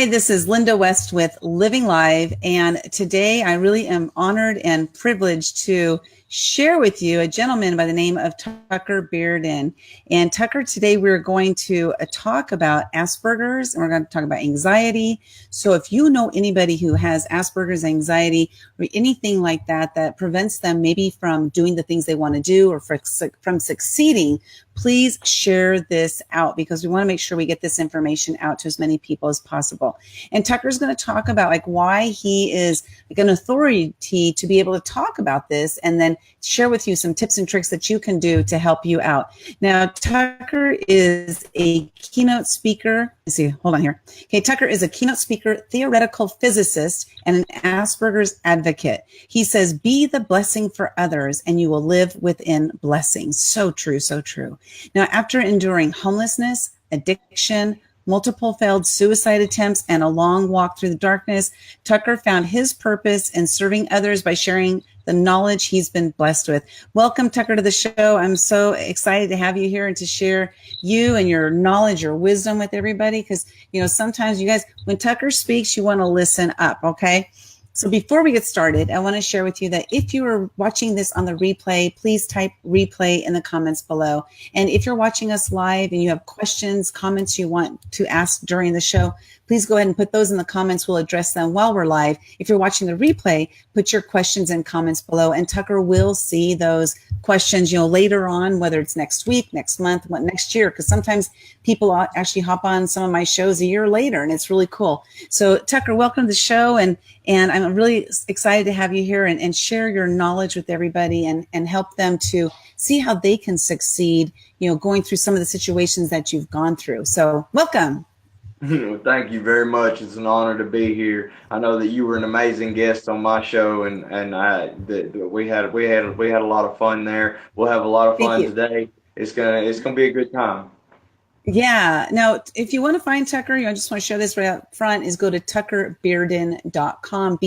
This is Linda West with Living Live, and today I really am honored and privileged to share with you a gentleman by the name of Tucker Bearden. And Tucker, today we're going to talk about Asperger's, and we're going to talk about anxiety. So if you know anybody who has Asperger's, anxiety, or anything like that that prevents them maybe from doing the things they want to do or from succeeding, please share this out, because we want to make sure we get this information out to as many people as possible. And Tucker's going to talk about why he is an authority to be able to talk about this, and then share with you some tips and tricks that you can do to help you out. Now, Tucker is a keynote speaker. Let's see, hold on here. Okay, Tucker is a keynote speaker, theoretical physicist, and an Asperger's advocate. He says, be the blessing for others and you will live within blessings. So true, so true. Now, after enduring homelessness, addiction, multiple failed suicide attempts, and a long walk through the darkness, Tucker found his purpose in serving others by sharing the knowledge he's been blessed with. Welcome, Tucker, to the show. I'm so excited to have you here and to share you and your knowledge, your wisdom with everybody, because, sometimes you guys, when Tucker speaks, you want to listen up, okay? So before we get started, I want to share with you that if you are watching this on the replay, please type replay in the comments below. And if you're watching us live and you have questions, comments you want to ask during the show, please go ahead and put those in the comments. We'll address them while we're live. If you're watching the replay, put your questions and comments below, and Tucker will see those questions, later on, whether it's next week, next month, next year, because sometimes people actually hop on some of my shows a year later, and it's really cool. So Tucker, welcome to the show, and I'm really excited to have you here and share your knowledge with everybody and help them to see how they can succeed, going through some of the situations that you've gone through. So welcome. Well, thank you very much. It's an honor to be here. I know that you were an amazing guest on my show, and we had a lot of fun there. We'll have a lot of Thank fun you. today. It's gonna be a good time. Yeah. Now, if you want to find Tucker, I just want to show this right up front, is go to tuckerbearden.com,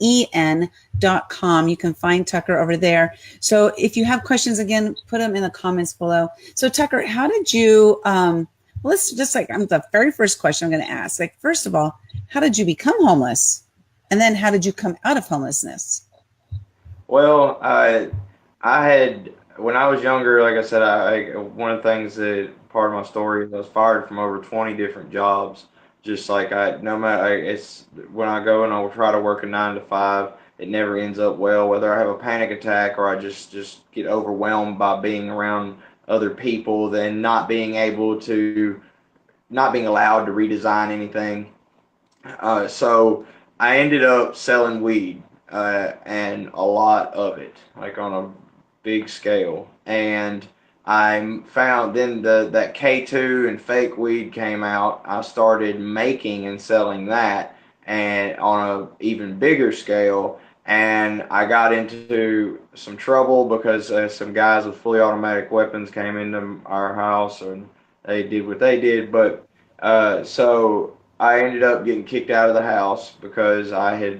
BEARDEN.com. You can find Tucker over there. So if you have questions, again, put them in the comments below. So Tucker, how did you, let's just the very first question I'm going to ask, first of all, how did you become homeless? And then how did you come out of homelessness? Well, I had when I was younger, like I said, one of the things that part of my story is I was fired from over 20 different jobs. Just like no matter, it's when I go and I will try to work a 9 to 5, it never ends up well. Whether I have a panic attack or I just get overwhelmed by being around other people, then not being allowed to redesign anything. So I ended up selling weed, and a lot of it, like on a big scale. And I found then that K2 and fake weed came out. I started making and selling that, and on a even bigger scale. And I got into some trouble because some guys with fully automatic weapons came into our house and they did what they did. But so I ended up getting kicked out of the house because I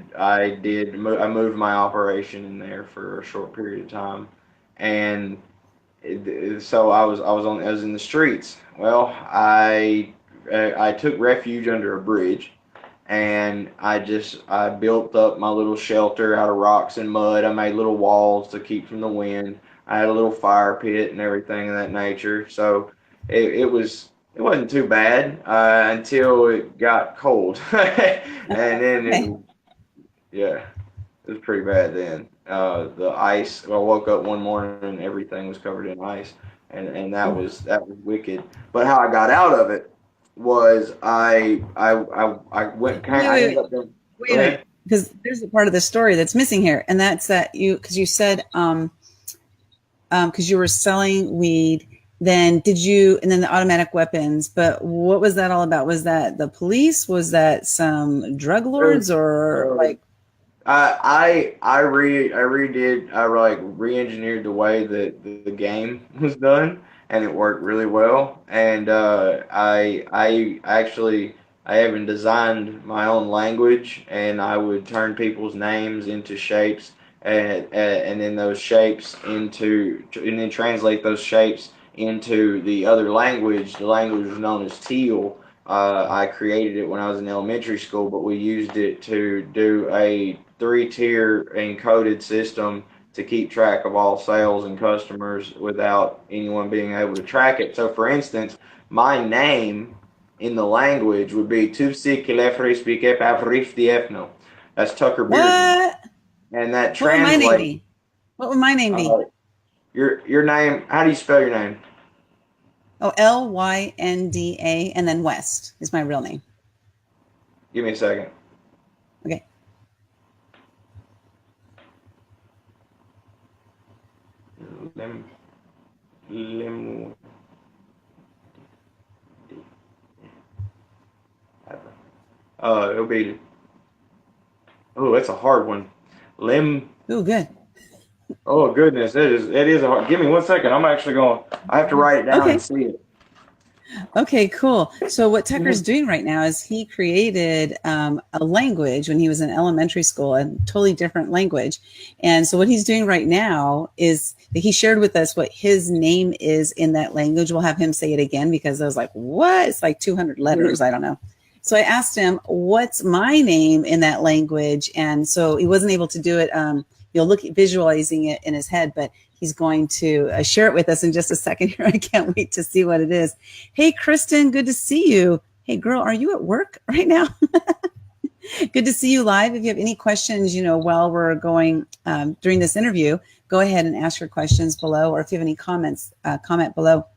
moved my operation in there for a short period of time, and so I was in the streets. Well, I took refuge under a bridge, and I built up my little shelter out of rocks and mud. I made little walls to keep from the wind. I had a little fire pit and everything of that nature. So it wasn't too bad until it got cold, and then yeah, it was pretty bad then. The ice. Well, I woke up one morning and everything was covered in ice, and that was wicked. But how I got out of it was I went. Wait, I wait, ended wait. up doing. Go Wait, ahead. because there's a part of the story that's missing here, and that's that because you said, because you were selling weed, then and then the automatic weapons, but what was that all about? Was that the police? Was that some drug lords, or Uh, I like re-engineered the way that the game was done, and it worked really well. And I even designed my own language, and I would turn people's names into shapes, and then those shapes and then translate those shapes into the other language. The language was known as teal. I created it when I was in elementary school, but we used it to do a three-tier encoded system to keep track of all sales and customers without anyone being able to track it. So, for instance, my name in the language would be Tuvsi Kilefri Speak Ep. That's Tucker Bearden, What? and that What would my name translates. be? What would my name Uh, be? your name. How do you spell your name? Oh, Lynda, and then West is my real name. Give me a second. Okay. Lim, lim, it'll be. Oh, that's a hard one. Lim. Ooh, good. Oh goodness, it is a hard. Give me 1 second. I'm actually going. I have to write it down and Okay. see it. Okay, cool. So what Tucker's Mhm. doing right now is he created a language when he was in elementary school, a totally different language. And so what he's doing right now is that he shared with us what his name is in that language. We'll have him say it again because I was like, what? It's like 200 letters. I don't know. So I asked him, what's my name in that language? And so he wasn't able to do it. You'll look at visualizing it in his head, but he's going to share it with us in just a second here. I can't wait to see what it is. Hey, Kristen, good to see you. Hey, girl, are you at work right now? Good to see you live. If you have any questions, while we're going during this interview, go ahead and ask your questions below, or if you have any comments, comment below.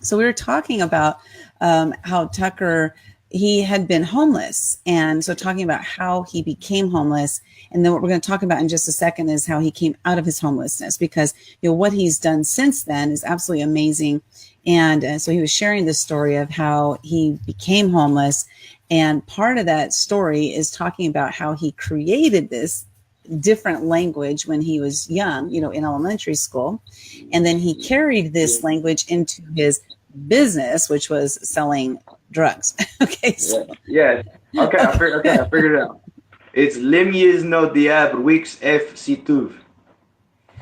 So we were talking about how Tucker, he had been homeless. And so talking about how he became homeless. And then what we're going to talk about in just a second is how he came out of his homelessness, because, what he's done since then is absolutely amazing. And so he was sharing this story of how he became homeless. And part of that story is talking about how he created this different language when he was young, in elementary school. And then he carried this language into his business, which was selling drugs. Okay. Yeah. So, Yeah. Okay. I figured it out. It's Limyes no diable wix f situv.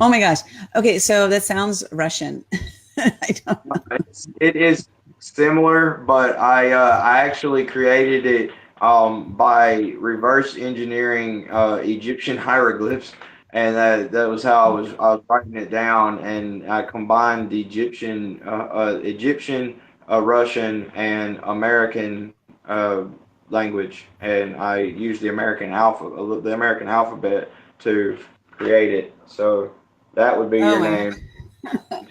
oh my gosh. Okay. So that sounds Russian. I don't know. It is similar, but I actually created it by reverse engineering Egyptian hieroglyphs, and that was how I was writing it down, and I combined the Egyptian, Russian, and American language, and I used the American alphabet to create it. So that would be Oh your my name. God.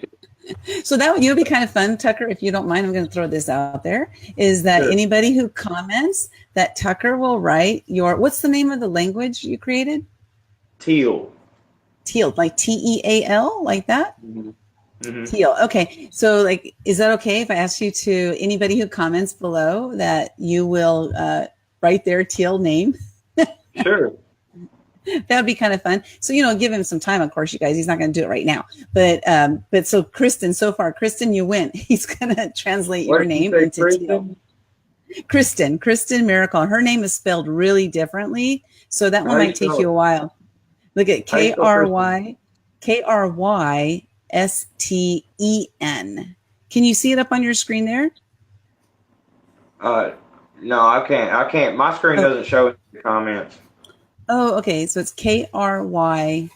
So that would be kind of fun, Tucker. If you don't mind, I'm going to throw this out there. Is that Sure. anybody who comments that Tucker will write what's the name of the language you created? Teal. Teal, like Teal, like that? Mm-hmm. Teal. Okay. So is that okay if I ask you to anybody who comments below that you will write their Teal name? Sure. That would be kind of fun. So, give him some time, of course, you guys. He's not going to do it right now. But so Kristen, you win. He's going to translate What your did you name say, into Teal. Kristen Miracle. Her name is spelled really differently. So that one How you might take spell you it? a while. Look at How you spell Kristen? Krysten. Can you see it up on your screen there? Uh, no, I can't. I can't. My screen Oh, doesn't show any comments. oh, okay. So it's Krysten.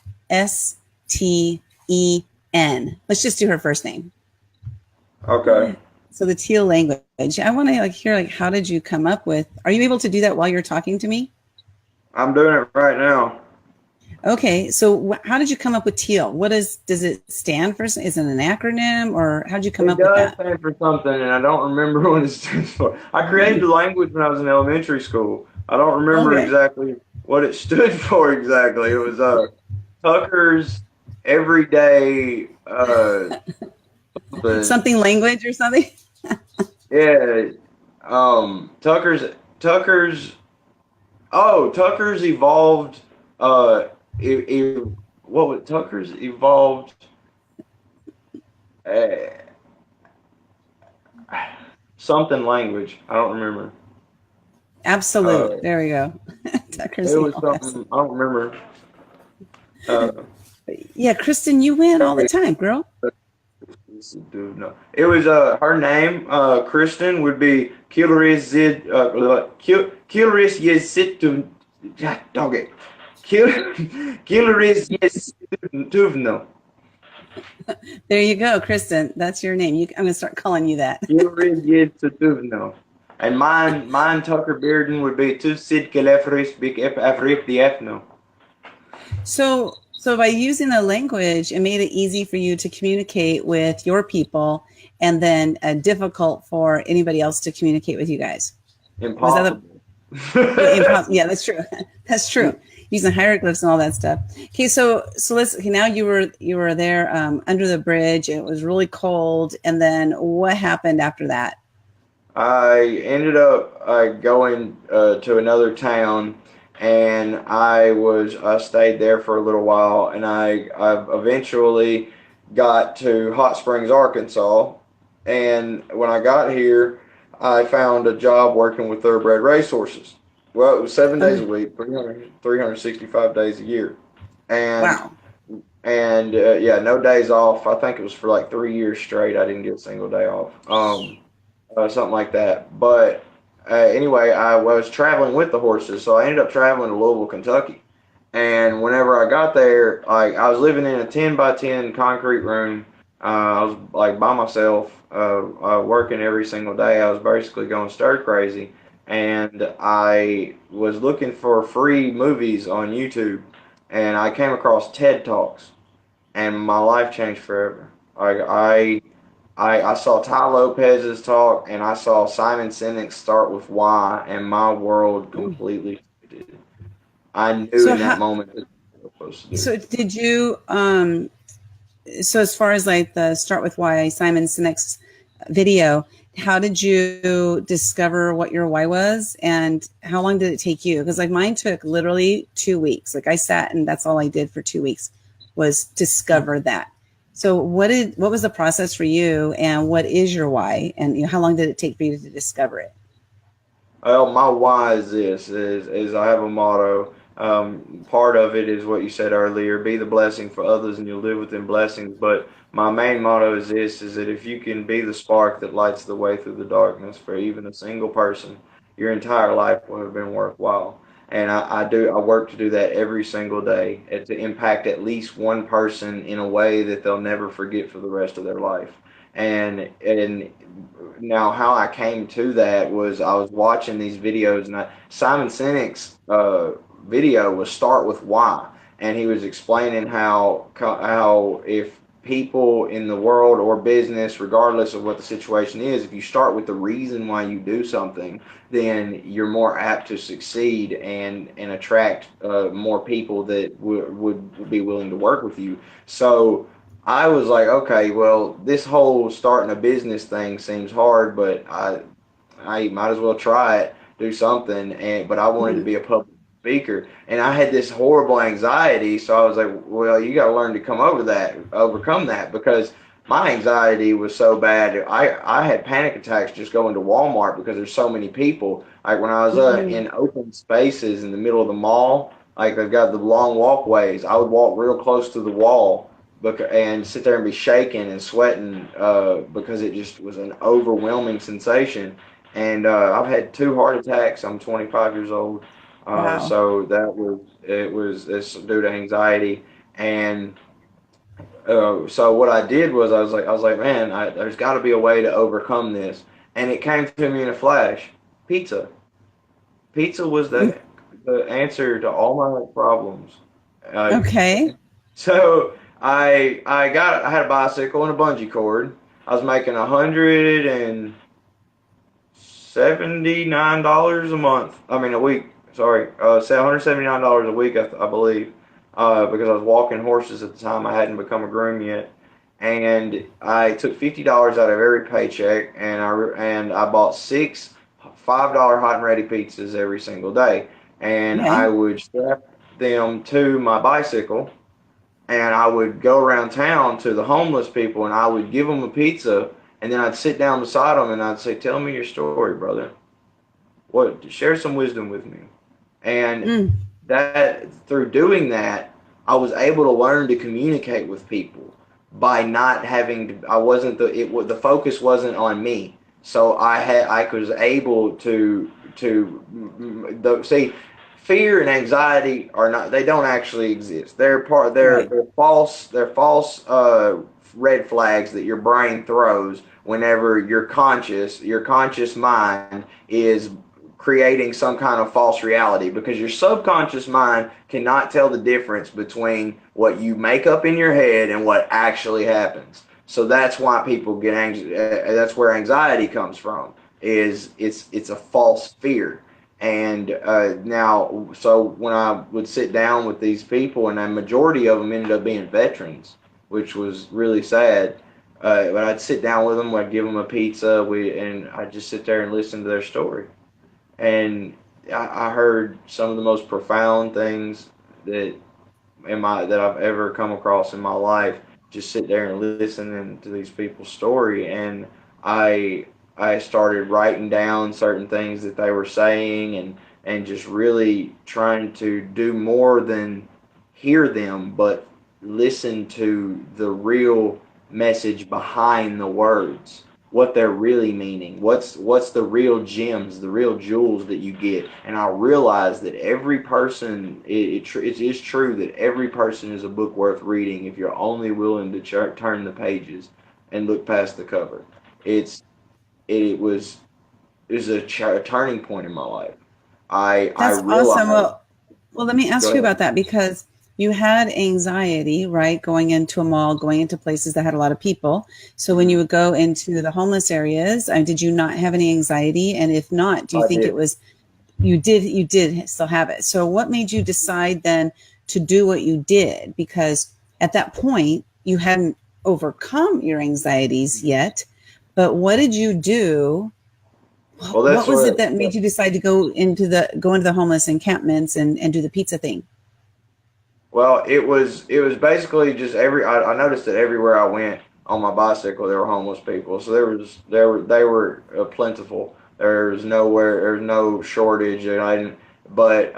Let's just do her first name. Okay. So the Teal language. I want to hear how did you come up with? Are you able to do that while you're talking to me? I'm doing it right now. Okay. So how did you come up with Teal? Does it stand for? Is it an acronym, or how did you come It up with does that? stand for something, and I don't remember what it stands for. I created the language when I was in elementary school. I don't remember Okay. exactly what it stood for exactly. It was Tucker's everyday something. Something language or something? Yeah. Tucker's Tucker's evolved. E- e- what was Tucker's evolved? Uh, something language. I don't remember. Absolute. Uh, There we go. Tucker's it was Hill. something. I don't remember. Uh, Yeah, Kristen, you win all the wait, time, girl. No. It was her name, Kristen, would be Kilris Kilris Yesitu. Dog it. Kilris Yesituvno. There you go, Kristen. That's your name. I'm going to start calling you that. Kilris Yesituvno. And mine Tucker Bearden would be Tusid Kelefris Big Afrif Diefno. So by using the language, it made it easy for you to communicate with your people, and then difficult for anybody else to communicate with you guys. Was that Impossible. impossible? Yeah, that's true. That's true. Using hieroglyphs and all that stuff. Okay, so let's. Okay, now you were there under the bridge. It was really cold, and then what happened after that? I ended up going to another town, and I stayed there for a little while, and I eventually got to Hot Springs, Arkansas, and when I got here, I found a job working with thoroughbred racehorses. Well, it was 7 days a week, 365 days a year, and Wow. yeah, no days off. I think it was for like 3 years straight. I didn't get a single day off. Something like that. But anyway, I was traveling with the horses, so I ended up traveling to Louisville, Kentucky. And whenever I got there, like I was living in a 10 by 10 concrete room. I was like by myself, working every single day. I was basically going stir crazy, and I was looking for free movies on YouTube, and I came across TED Talks, and my life changed forever. Like I saw Ty Lopez's talk, and I saw Simon Sinek start with why, and my world completely shifted. I knew So in that how? moment that I was supposed to do. So did you? So as far as like the start with why Simon Sinek's video, how did you discover what your why was, and how long did it take you? Because like mine took literally 2 weeks. Like I sat and that's all I did for 2 weeks was discover that. So what was the process for you, and what is your why, and how long did it take for you to discover it? Well, my why is this: is I have a motto. Part of it is what you said earlier: be the blessing for others, and you'll live within blessings. But my main motto is this: is that if you can be the spark that lights the way through the darkness for even a single person, your entire life will have been worthwhile. And I work to do that every single day, and to impact at least one person in a way that they'll never forget for the rest of their life. And now how I came to that was I was watching these videos, and Simon Sinek's video was start with why, and he was explaining how if people in the world or business, regardless of what the situation is, if you start with the reason why you do something, then you're more apt to succeed and attract more people that would be willing to work with you. So I was like, okay, well, this whole starting a business thing seems hard, but I might as well try it, do something. And but I wanted to Mm-hmm. be a public speaker, and I had this horrible anxiety. So I was like, well, you got to learn to overcome that, because my anxiety was so bad. I had panic attacks just going to Walmart because there's so many people. Like when I was Mm-hmm. in open spaces in the middle of the mall, like they've got the long walkways, I would walk real close to the wall and sit there and be shaking and sweating because it just was an overwhelming sensation. And I've had 2 heart attacks. I'm 25 years old, Wow. so it's due to anxiety. And so what I did was I was like, man, there's got to be a way to overcome this. And it came to me in a flash: pizza. Pizza was the answer to all my problems. Uh, Okay. So I had a bicycle and a bungee cord. I was making $179 a month. I mean a week. Sorry, $179 a week, I believe, because I was walking horses at the time. I hadn't become a groom yet, and I took $50 out of every paycheck, and I bought six $5 hot and ready pizzas every single day, and I Okay. would strap them to my bicycle, and I would go around town to the homeless people, and I would give them a pizza, and then I'd sit down beside them and I'd say, "Tell me your story, brother. Share some wisdom with me." And Mm. that through doing that, I was able to learn to communicate with people. by not having to, I wasn't the focus wasn't on me. So I was able to see, fear and anxiety are not, they don't actually exist. Right. They're false red flags that your brain throws whenever your conscious mind is creating some kind of false reality, because your subconscious mind cannot tell the difference between what you make up in your head and what actually happens. So that's why people get anxious. That's where anxiety comes from. Is it's a false fear. And now, so when I would sit down with these people, and a majority of them ended up being veterans, which was really sad. But I'd sit down with them, I'd give them a pizza, and I'd just sit there and listen to their story. And I heard some of the most profound things that that I've ever come across in my life. Just sit there and listening to these people's story, and I I started writing down certain things that they were saying, and just really trying to do more than hear them, but listen to the real message behind the words, what they're really meaning, what's the real gems, the real jewels that you get. And I realized that every person, it is true that every person is a book worth reading if you're only willing to turn the pages and look past the cover. It's it was it was a turning point in my life. I That's awesome. realized. Well, let me Go ask you ahead. about that because you had anxiety, right? Going into a mall, going into places that had a lot of people. So when you Mhm. would go into the homeless areas, did you not have any anxiety? And if not, do you I think it did. was you did still have it? So what made you decide then to do what you did? Because at that point, you hadn't overcome your anxieties yet. But what did you do? Well, What that's was it what. that made you decide to go into the homeless encampments and do the pizza thing? Well, it was basically just I noticed that everywhere I went on my bicycle there were homeless people. So they were plentiful. There was no shortage, and I didn't. But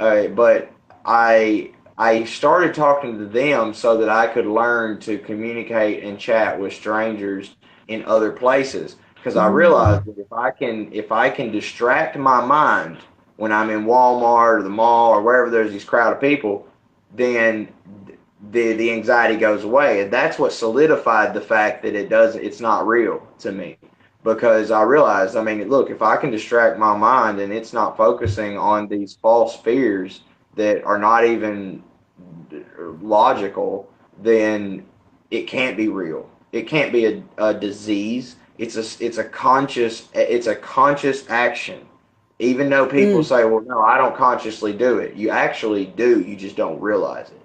I started talking to them so that I could learn to communicate and chat with strangers in other places. Because I Mm, realized that if I can distract my mind when I'm in Walmart or the mall or wherever there's these crowd of people, then the anxiety goes away. And that's what solidified the fact that it's not real to me. Because I realized, I mean, look, if I can distract my mind and it's not focusing on these false fears that are not even logical, then it can't be real. It can't be a disease. It's a conscious action. Even though people mm, say, well, no, I don't consciously do it. You actually do. You just don't realize it.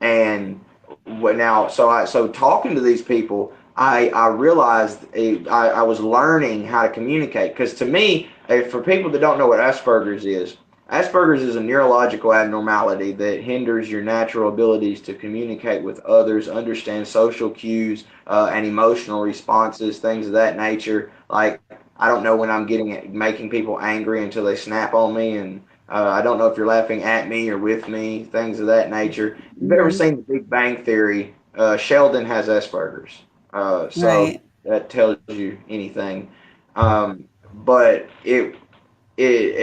And what now? So talking to these people, I realized I was learning how to communicate. Because to me, for people that don't know what Asperger's is a neurological abnormality that hinders your natural abilities to communicate with others, understand social cues, and emotional responses, things of that nature. Like, I don't know when I'm making people angry until they snap on me, and I don't know if you're laughing at me or with me, things of that nature. If you've ever mm, seen The Big Bang Theory, Sheldon has Asperger's, so right. that tells you anything. But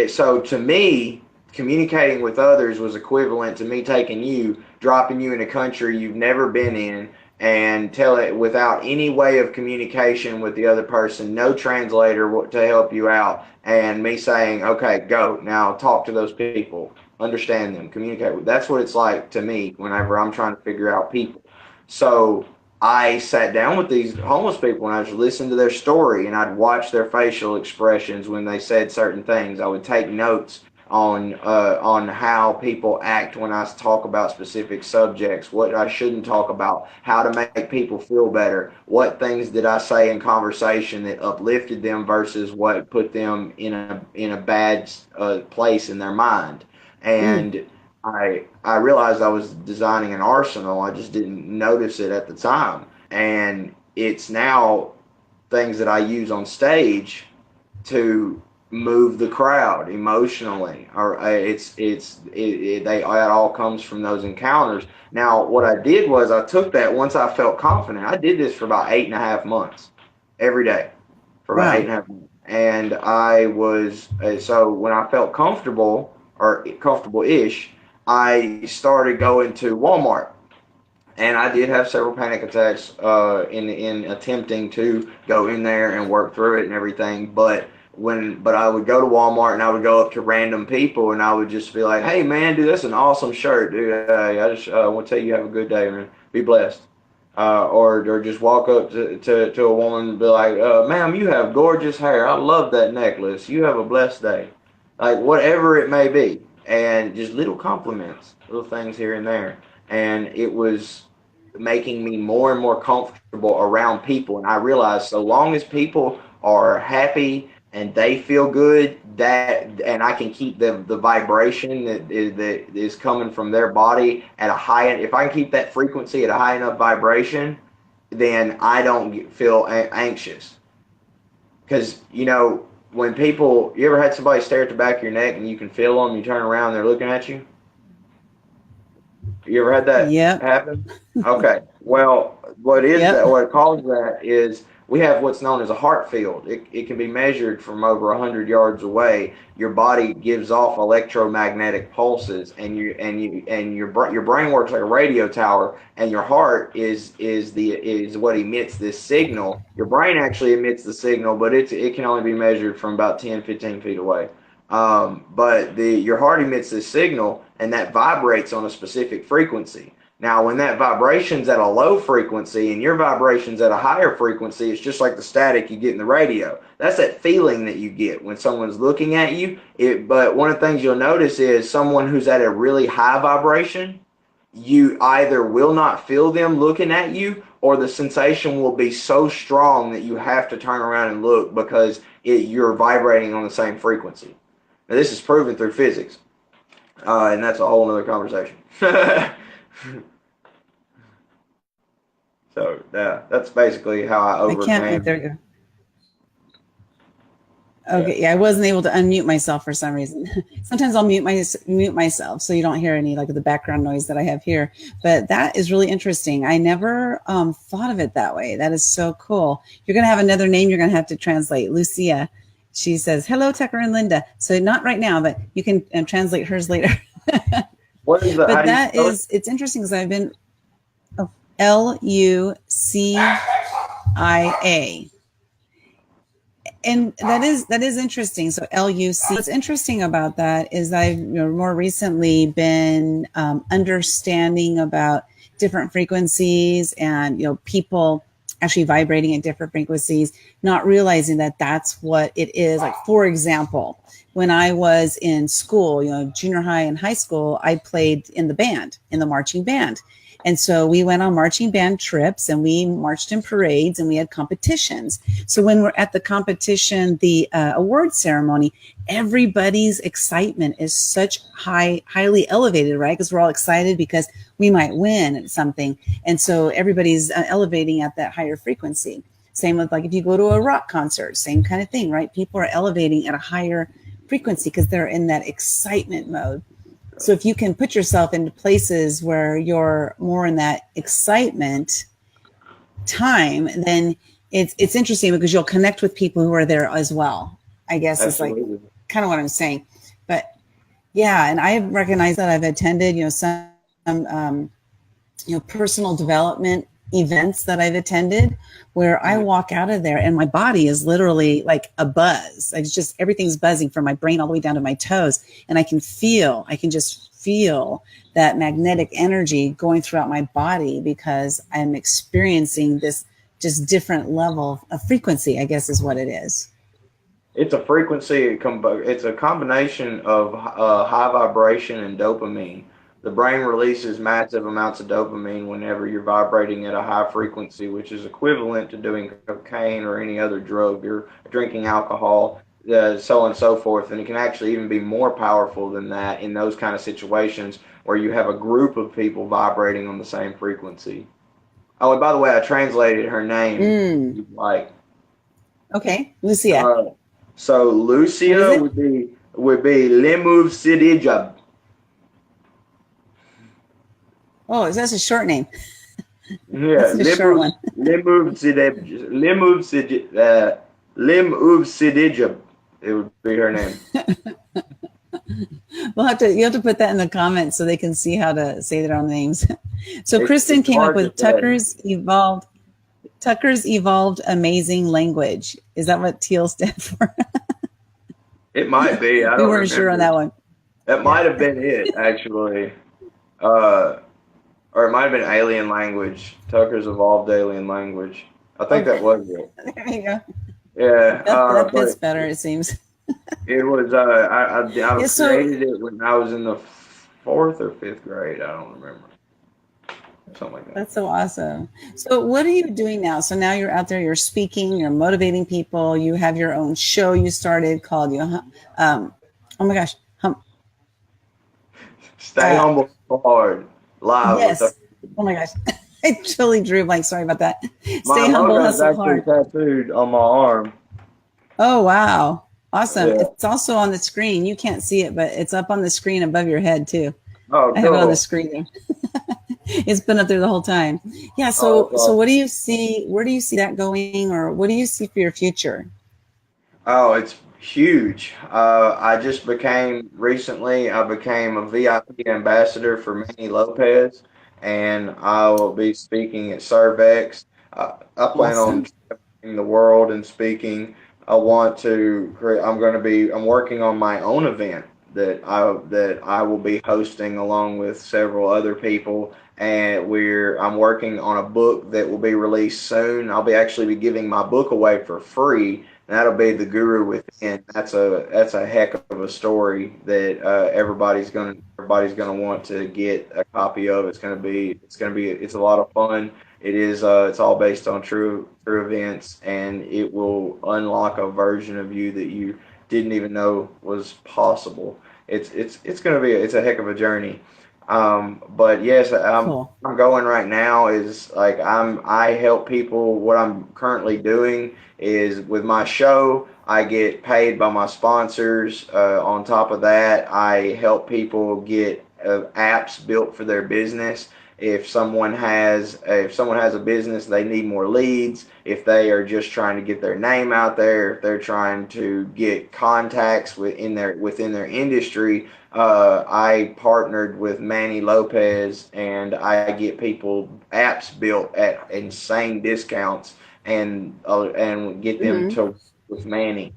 so to me, communicating with others was equivalent to me taking you, dropping you in a country you've never been in, and tell it without any way of communication with the other person, no translator to help you out, and me saying, "Okay, go now, talk to those people, understand them, communicate with." That's what it's like to me whenever I'm trying to figure out people. So I sat down with these homeless people and I just listened to their story, and I'd watch their facial expressions when they said certain things. I would take notes on how people act when I talk about specific subjects, what I shouldn't talk about, how to make people feel better, what things did I say in conversation that uplifted them versus what put them in a bad place in their mind. Mm. And I realized I was designing an arsenal. I just didn't notice it at the time, and it's now things that I use on stage to move the crowd emotionally, or it all comes from those encounters. Now, what I did was I took that once I felt confident. I did this for about 8.5 months, every day, for about eight Wow. and a half months, and I was so when I felt comfortable or comfortable-ish, I started going to Walmart, and I did have several panic attacks in attempting to go in there and work through it and everything. But I would go to Walmart and I would go up to random people and I would just be like, "Hey man, dude, that's an awesome shirt, dude. I just want to tell you have a good day, man. Be blessed." Or just walk up to a woman and be like, "Ma'am, you have gorgeous hair. I love that necklace. You have a blessed day." Like whatever it may be, and just little compliments, little things here and there, and it was making me more and more comfortable around people. And I realized so long as people are happy and they feel good, that and I can keep the vibration that is coming from their body at a high, if I can keep that frequency at a high enough vibration, then I don't feel anxious. Because when people, you ever had somebody stare at the back of your neck and you can feel them, you turn around, they're looking at you? You ever had that Yep. happen? Okay. Well, what is Yep. that? What causes that is we have what's known as a heart field. It can be measured from over 100 yards away. Your body gives off electromagnetic pulses, and your brain works like a radio tower, and your heart is what emits this signal. Your brain actually emits the signal, but it can only be measured from about 10, 15 feet away. But your heart emits this signal, and that vibrates on a specific frequency. Now, when that vibration's at a low frequency and your vibration's at a higher frequency, it's just like the static you get in the radio. That's that feeling that you get when someone's looking at you. But one of the things you'll notice is someone who's at a really high vibration, you either will not feel them looking at you, or the sensation will be so strong that you have to turn around and look because you're vibrating on the same frequency. Now, this is proven through physics, and that's a whole other conversation. So, yeah, that's basically how I I can't. There overcame. you go. Yeah, Okay, yeah, I wasn't able to unmute myself for some reason. Sometimes I'll mute myself so you don't hear any like the background noise that I have here. But that is really interesting. I never thought of it that way. That is so cool. You're gonna have another name. You're gonna have to translate. Lucia, she says, "Hello, Tucker and Linda." So not right now, but you can translate hers later. what is that? How But do you that spell it? is, it's interesting because I've been Lucia. And that is interesting. So LUC. What's interesting about that is I've more recently been understanding about different frequencies and people actually vibrating at different frequencies, not realizing that that's what it is. Like for example, when I was in school, junior high and high school, I played in the band, in the marching band. And so we went on marching band trips and we marched in parades and we had competitions. So when we're at the competition, the award ceremony, everybody's excitement is such highly elevated, right? Because we're all excited because we might win at something. And so everybody's elevating at that higher frequency. Same with like if you go to a rock concert, same kind of thing, right? People are elevating at a higher frequency because they're in that excitement mode. So if you can put yourself into places where you're more in that excitement time, then it's interesting because you'll connect with people who are there as well. I guess is like Absolutely. kind of what I'm saying. But yeah, and I recognize that I've attended, some personal development events that I've attended where I walk out of there and my body is literally like a buzz. It's just everything's buzzing from my brain all the way down to my toes. And I can just feel that magnetic energy going throughout my body because I'm experiencing this just different level of frequency, I guess is what it is. It's a frequency. It's a combination of high vibration and dopamine. The brain releases massive amounts of dopamine whenever you're vibrating at a high frequency, which is equivalent to doing cocaine or any other drug. You're drinking alcohol, so on and so forth. And it can actually even be more powerful than that in those kind of situations where you have a group of people vibrating on the same frequency. Oh, and by the way, I translated her name. Mm, Like, okay, Lucia. uh, So What is Lucia it? would be Lemov Sidijab. Oh, that's a short name. Yeah, That's a short one. Lemov Sidijab. It would be her name. You have to put that in the comments so they can see how to say their own names. So Kristen It's came up hard to with say. Tucker's evolved amazing language. Is that what teal stand for? It might be. I We don't weren't sure on remember. that one. That Yeah. might have been it, actually. Uh, or it might have been alien language. Tucker's evolved alien language. I think Okay. that was it. There you go. Yeah, That fits but better, it seems. it was. I Yeah, so created it when I was in the fourth or fifth grade. I don't remember. Something like that. that's so awesome. So what are you doing now? So now you're out there, you're speaking, you're motivating people, you have your own show you started called oh my gosh, Stay uh, humble hard. Live with the, yes. Oh my gosh. I totally drew a blank. Sorry about that. my Stay humble, logo is hustle actually hard. tattooed on my arm. Oh, wow. Awesome. Yeah. It's also on the screen. You can't see it, but it's up on the screen above your head too. Oh, I have it on the cool. screen there. It's been up there the whole time. Yeah. Oh, So, that's so what awesome. do you see? Where do you see that going, or what do you see for your future? Oh, it's huge. I just became recently. I became a VIP ambassador for Manny Lopez, and I will be speaking at Cervex. I plan on Awesome. traveling the world and speaking. I want to create. I'm going to be. I'm working on my own event that I will be hosting along with several other people, and I'm working on a book that will be released soon. I'll be actually be giving my book away for free, and that'll be The Guru Within. That's a heck of a story that everybody's gonna want to get a copy of. It's a lot of fun. It's all based on true events, and it will unlock a version of you that you didn't even know was possible. It's a heck of a journey. But yes, Cool. I'm going right now is like I help people. What I'm currently doing is with my show, I get paid by my sponsors. On top of that, I help people get apps built for their business. If someone has a business, they need more leads. If they are just trying to get their name out there, if they're trying to get contacts within their industry, I partnered with Manny Lopez, and I get people apps built at insane discounts, and get them Hmm. to work with Manny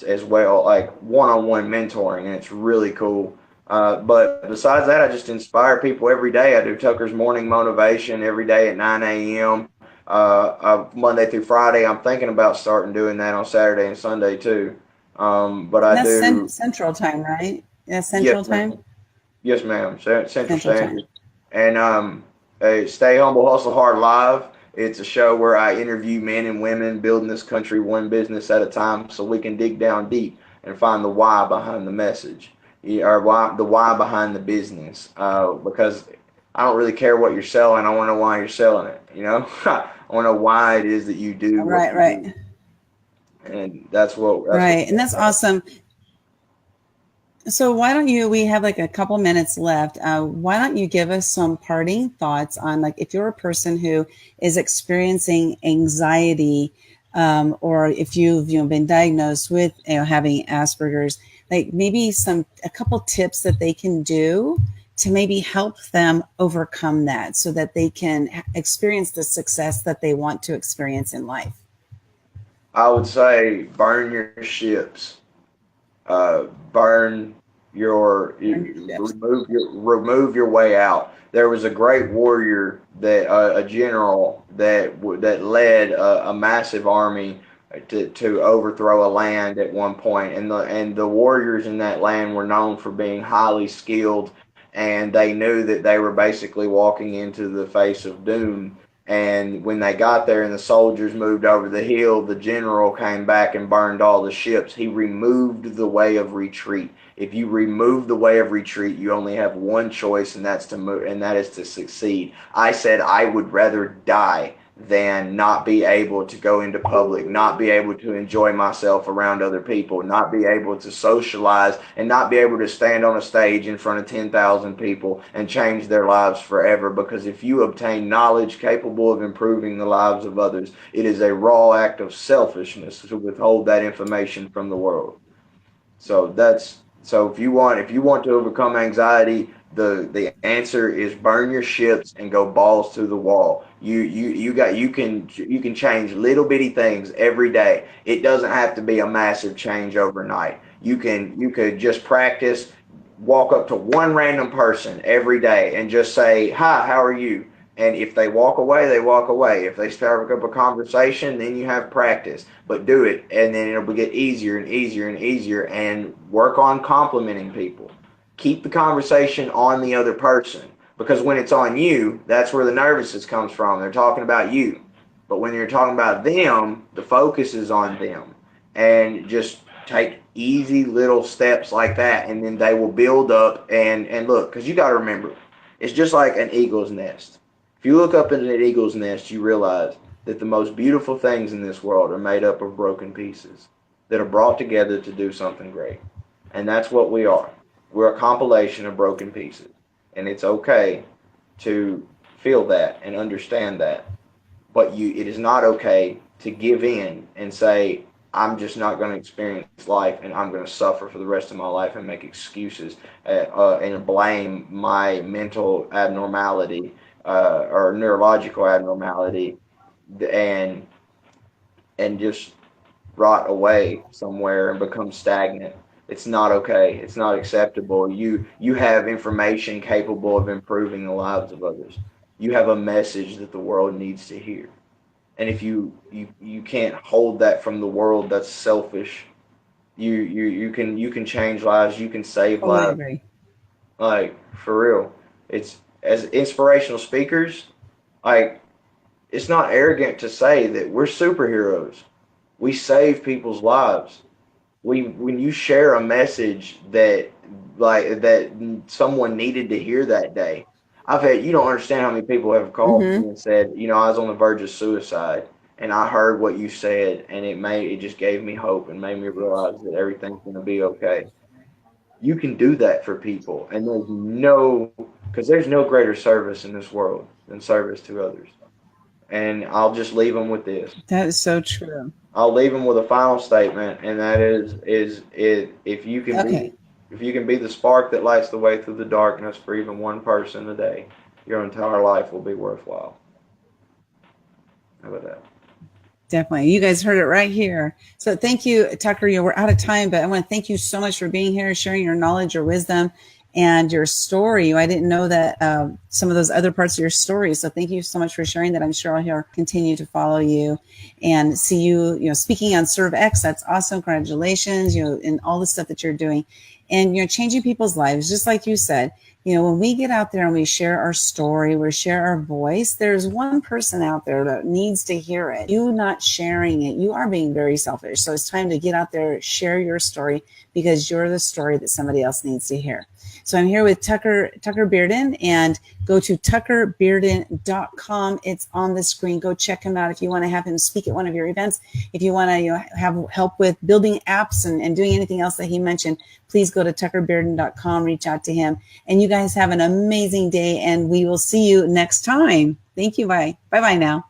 as well, like one-on-one mentoring, and it's really cool. But besides that, I just inspire people every day. I do Tucker's morning motivation every day at 9 a.m. Monday through Friday. I'm thinking about starting doing that on Saturday and Sunday too. But And I that's do. Central Time, right? Yeah, Yes, Central ma'am. Time. Yes, ma'am. Central Central Time. Standard. And Stay Humble, Hustle Hard Live. It's a show where I interview men and women building this country one business at a time, so we can dig down deep and find the why behind the message, or the why behind the business. Because I don't really care what you're selling. I want to know why you're selling it. I want to know why it is that you do what Right, you do, right, and that's what. right. And that's awesome. So why don't you, we have like a couple minutes left. Why don't you give us some parting thoughts on, like, if you're a person who is experiencing anxiety, or if you've, been diagnosed with, having Asperger's, like maybe a couple tips that they can do to maybe help them overcome that so that they can experience the success that they want to experience in life. I would say burn your ships. uh, burn Partnerships. remove your way out. There was a great warrior, a general that led a massive army to overthrow a land at one point, and the warriors in that land were known for being highly skilled, and they knew that they were basically walking into the face of doom. And when they got there and the soldiers moved over the hill, the general came back and burned all the ships. He removed the way of retreat. If you remove the way of retreat, you only have one choice, and that's to move, and that is to succeed. I said I would rather die than not be able to go into public, not be able to enjoy myself around other people, not be able to socialize, and not be able to stand on a stage in front of 10,000 people and change their lives forever. Because if you obtain knowledge capable of improving the lives of others, it is a raw act of selfishness to withhold that information from the world. So if you want to overcome anxiety, the answer is burn your ships and go balls to the wall. You can change little bitty things every day. It doesn't have to be a massive change overnight. You could just practice, walk up to one random person every day and just say, "Hi, how are you?" And if they walk away, they walk away. If they start up a conversation, then you have practice. But do it, and then it'll get easier and easier and easier. And work on complimenting people. Keep the conversation on the other person, because when it's on you, that's where the nervousness comes from. They're talking about you. But when you're talking about them, the focus is on them. And just take easy little steps like that, and then they will build up. And look, because you got to remember, it's just like an eagle's nest. If you look up into an eagle's nest, you realize that the most beautiful things in this world are made up of broken pieces that are brought together to do something great. And that's what we are. We're a compilation of broken pieces. And it's okay to feel that and understand that. But it is not okay to give in and say, I'm just not going to experience life, and I'm going to suffer for the rest of my life and make excuses and blame my mental abnormality or neurological abnormality, and just rot away somewhere and become stagnant. It's not okay. It's not acceptable. You have information capable of improving the lives of others. You have a message that the world needs to hear. And if you can't hold that from the world, that's selfish. You can change lives. You can save Totally lives. agree. Like, for real. It's, as inspirational speakers, like, it's not arrogant to say that we're superheroes. We save people's lives. When you share a message that someone needed to hear that day. I've had, you don't understand how many people have called Mm-hmm. me and said, I was on the verge of suicide, and I heard what you said, and it just gave me hope and made me realize that everything's going to be okay. You can do that for people, and there's no greater service in this world than service to others. And I'll just leave them with this. That is so true. I'll leave them with a final statement, and that is it. Okay. If you can be the spark that lights the way through the darkness for even one person a day, your entire life will be worthwhile. How about that? Definitely. You guys heard it right here. So thank you, Tucker. We're out of time, but I want to thank you so much for being here, sharing your knowledge, your wisdom, and your story. I didn't know that some of those other parts of your story. So thank you so much for sharing that. I'm sure I'll continue to follow you and see you, speaking on Serve X. That's awesome. Congratulations, and all the stuff that you're doing. And, changing people's lives, just like you said. When we get out there and we share our story, we share our voice, there's one person out there that needs to hear it. You not sharing it, you are being very selfish. So it's time to get out there, share your story, because you're the story that somebody else needs to hear. So I'm here with Tucker Bearden, and go to tuckerbearden.com. It's on the screen. Go check him out if you want to have him speak at one of your events. If you want to have help with building apps and doing anything else that he mentioned, please go to tuckerbearden.com, reach out to him. And you guys have an amazing day, and we will see you next time. Thank you. Bye. Bye-bye now.